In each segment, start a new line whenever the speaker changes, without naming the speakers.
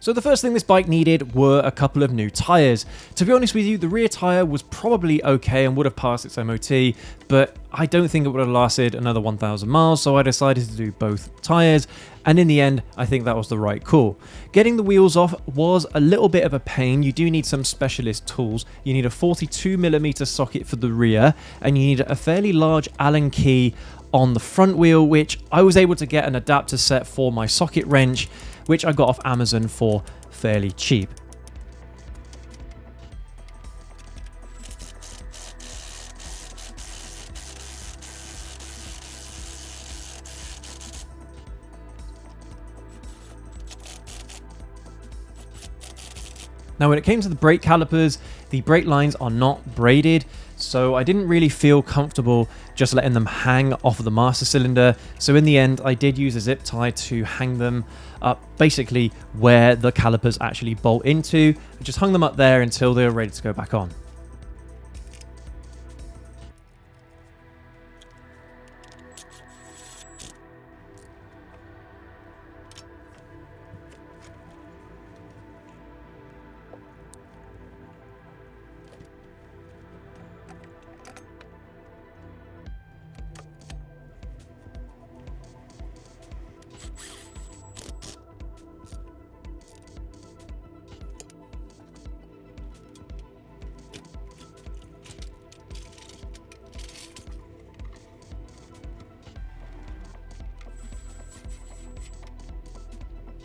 So the first thing this bike needed were a couple of new tyres. To be honest with you, the rear tyre was probably okay and would have passed its MOT, but I don't think it would have lasted another 1,000 miles, so I decided to do both tyres, and in the end, I think that was the right call. Getting the wheels off was a little bit of a pain. You do need some specialist tools. You need a 42mm socket for the rear, and you need a fairly large Allen key on the front wheel, which I was able to get an adapter set for my socket wrench, which I got off Amazon for fairly cheap. Now when it came to the brake calipers, the brake lines are not braided, so I didn't really feel comfortable just letting them hang off of the master cylinder. So in the end, I did use a zip tie to hang them up basically where the calipers actually bolt into. I just hung them up there until they were ready to go back on.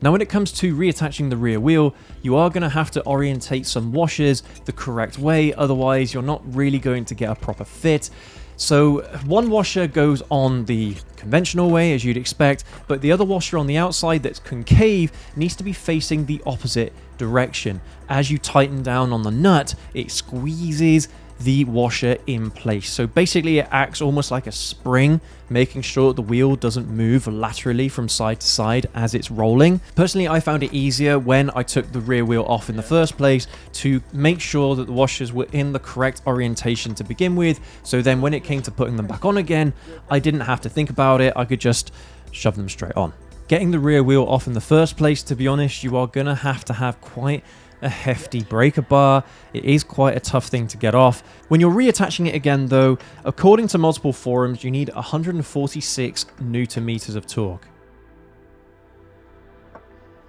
Now when it comes to reattaching the rear wheel, you are going to have to orientate some washers the correct way, otherwise you're not really going to get a proper fit. So one washer goes on the conventional way, as you'd expect, but the other washer on the outside that's concave needs to be facing the opposite direction. As you tighten down on the nut, it squeezes the washer in place. So basically it acts almost like a spring, making sure the wheel doesn't move laterally from side to side as it's rolling. Personally, I found it easier when I took the rear wheel off in the first place to make sure that the washers were in the correct orientation to begin with. So then when it came to putting them back on again, I didn't have to think about it. I could just shove them straight on. Getting the rear wheel off in the first place, to be honest, you are gonna have to have quite a hefty breaker bar. It is quite a tough thing to get off. When you're reattaching it again though, according to multiple forums, you need 146 Newton meters of torque.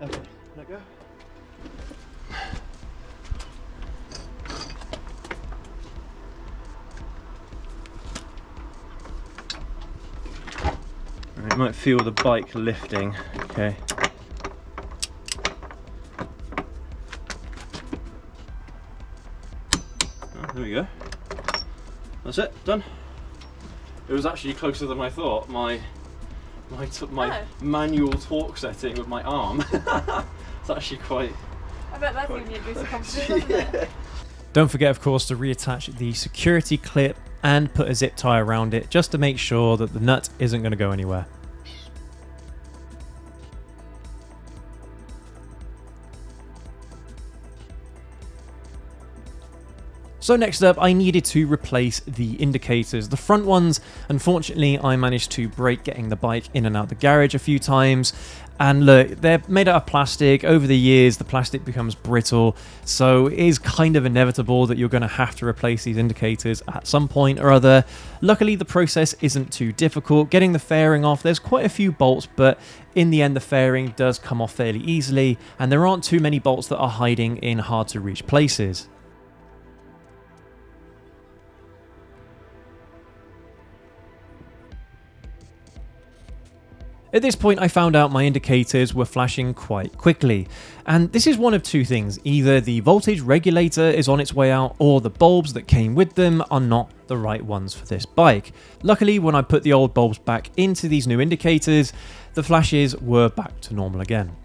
Okay, let go. You might feel the bike lifting, okay. There we go. That's it, done. It was actually closer than I thought. My manual torque setting with my arm. It's actually quite.
I bet that's giving you a boost of confidence, doesn't it?
Don't forget, of course, to reattach the security clip and put a zip tie around it just to make sure that the nut isn't going to go anywhere. So next up, I needed to replace the indicators. The front ones, unfortunately, I managed to break getting the bike in and out the garage a few times. And look, they're made out of plastic. Over the years, the plastic becomes brittle. So it is kind of inevitable that you're going to have to replace these indicators at some point or other. Luckily, the process isn't too difficult. Getting the fairing off, there's quite a few bolts, but in the end, the fairing does come off fairly easily. And there aren't too many bolts that are hiding in hard to reach places. At this point, I found out my indicators were flashing quite quickly, and this is one of two things. Either the voltage regulator is on its way out, or the bulbs that came with them are not the right ones for this bike. Luckily, when I put the old bulbs back into these new indicators, the flashes were back to normal again.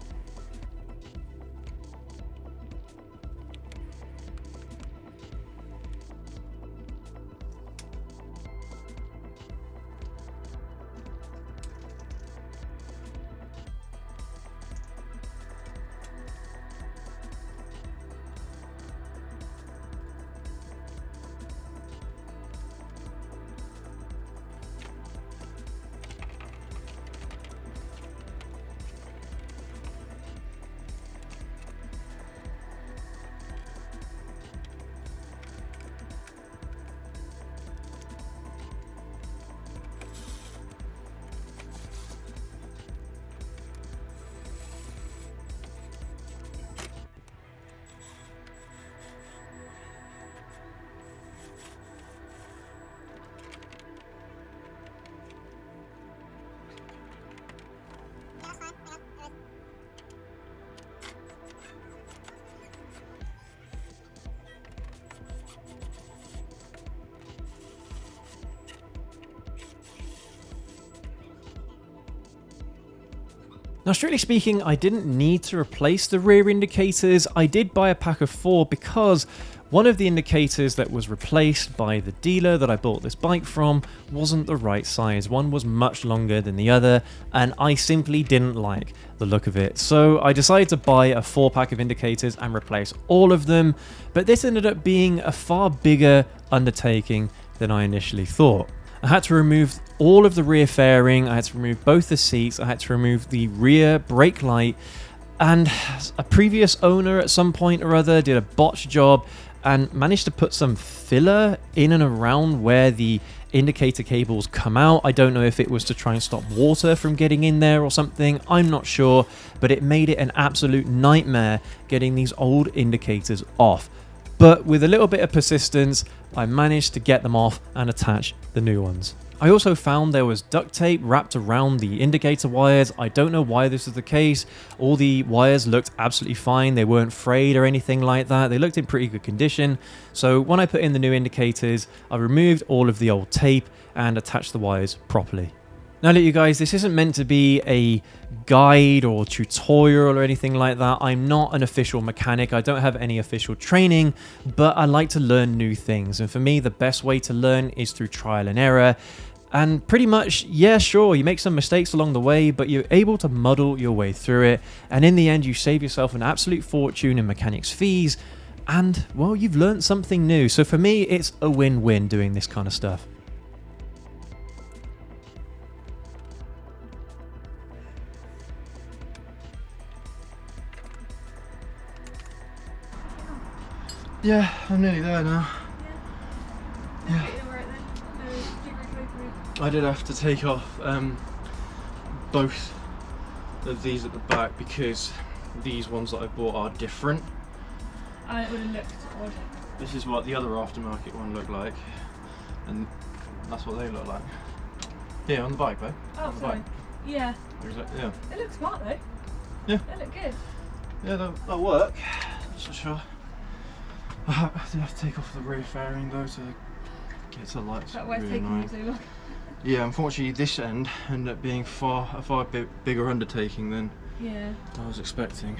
Now, strictly speaking, I didn't need to replace the rear indicators. I did buy a pack of 4 because one of the indicators that was replaced by the dealer that I bought this bike from wasn't the right size. One was much longer than the other, and I simply didn't like the look of it. So I decided to buy a 4-pack of indicators and replace all of them, but this ended up being a far bigger undertaking than I initially thought. I had to remove all of the rear fairing, I had to remove both the seats, I had to remove the rear brake light, and a previous owner at some point or other did a botch job and managed to put some filler in and around where the indicator cables come out. I don't know if it was to try and stop water from getting in there or something, I'm not sure, but it made it an absolute nightmare getting these old indicators off. But with a little bit of persistence, I managed to get them off and attach the new ones. I also found there was duct tape wrapped around the indicator wires. I don't know why this is the case. All the wires looked absolutely fine. They weren't frayed or anything like that. They looked in pretty good condition. So when I put in the new indicators, I removed all of the old tape and attached the wires properly. Now look, you guys, this isn't meant to be a guide or tutorial or anything like that. I'm not an official mechanic. I don't have any official training, but I like to learn new things. And for me, the best way to learn is through trial and error. And pretty much, yeah, sure, you make some mistakes along the way, but you're able to muddle your way through it. And in the end, you save yourself an absolute fortune in mechanics fees. And, well, you've learned something new. So for me, it's a win-win doing this kind of stuff.
Yeah, I'm nearly there now. Yeah. I did have to take off both of these at the back because these ones that I bought are different.
And it would have looked odd.
This is what the other aftermarket one looked like, and that's what they look like. Yeah, on the bike, babe.
Oh,
on the
sorry.
bike.
Yeah.
Exactly. Yeah.
It looks smart though.
Yeah.
They look good.
Yeah, that'll work. That's for sure. I do have to take off the rear fairing though to get to the lights.
That way's
Really
taking
annoying.
you so long.
Yeah, unfortunately this end ended up being a far bigger undertaking than
Yeah.
I was expecting.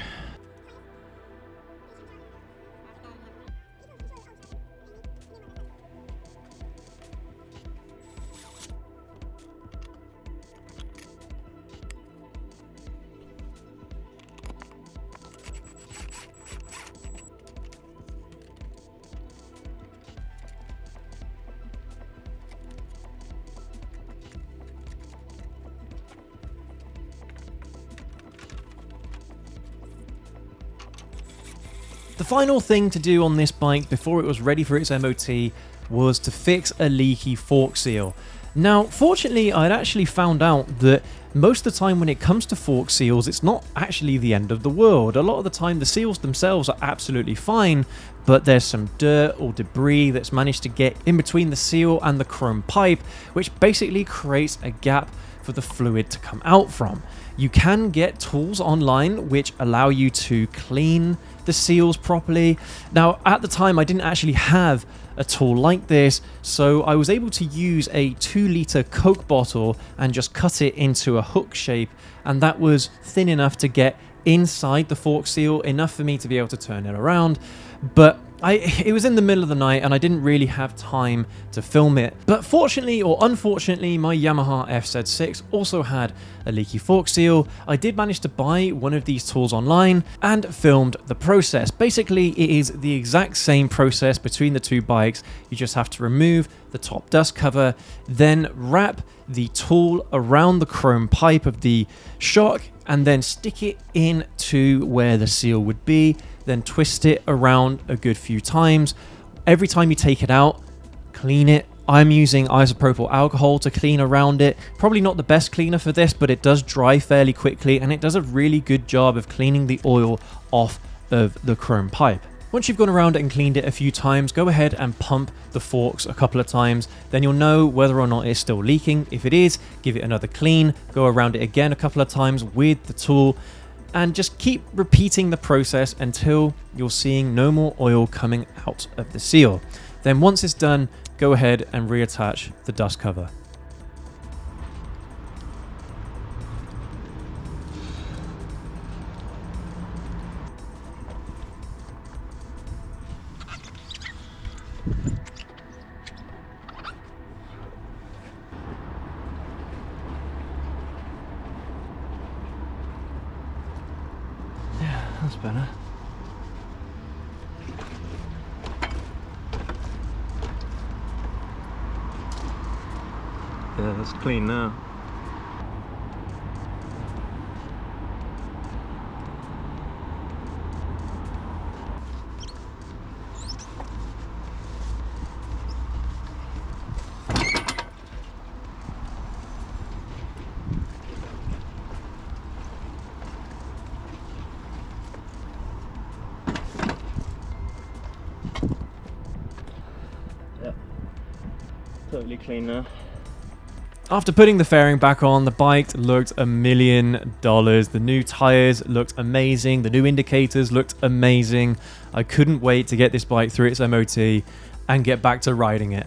The final thing to do on this bike before it was ready for its MOT was to fix a leaky fork seal. Now, fortunately, I'd actually found out that most of the time when it comes to fork seals, it's not actually the end of the world. A lot of the time, the seals themselves are absolutely fine, but there's some dirt or debris that's managed to get in between the seal and the chrome pipe, which basically creates a gap for the fluid to come out from. You can get tools online which allow you to clean the seals properly. Now, at the time, I didn't actually have a tool like this, so I was able to use a 2-litre Coke bottle and just cut it into a hook shape, and that was thin enough to get inside the fork seal, enough for me to be able to turn it around. But it was in the middle of the night and I didn't really have time to film it. But fortunately or unfortunately, my Yamaha FZ6 also had a leaky fork seal. I did manage to buy one of these tools online and filmed the process. Basically, it is the exact same process between the two bikes. You just have to remove the top dust cover, then wrap the tool around the chrome pipe of the shock and then stick it into where the seal would be, then twist it around a good few times. Every time you take it out, clean it. I'm using isopropyl alcohol to clean around it. Probably not the best cleaner for this, but it does dry fairly quickly and it does a really good job of cleaning the oil off of the chrome pipe. Once you've gone around and cleaned it a few times, go ahead and pump the forks a couple of times. Then you'll know whether or not it's still leaking. If it is, give it another clean, go around it again a couple of times with the tool, and just keep repeating the process until you're seeing no more oil coming out of the seal. Then once it's done, go ahead and reattach the dust cover. Yeah, that's better.
Yeah, that's clean now. Yeah, totally clean now.
After putting the fairing back on, the bike looked $1 million. The new tyres looked amazing. The new indicators looked amazing. I couldn't wait to get this bike through its MOT and get back to riding it.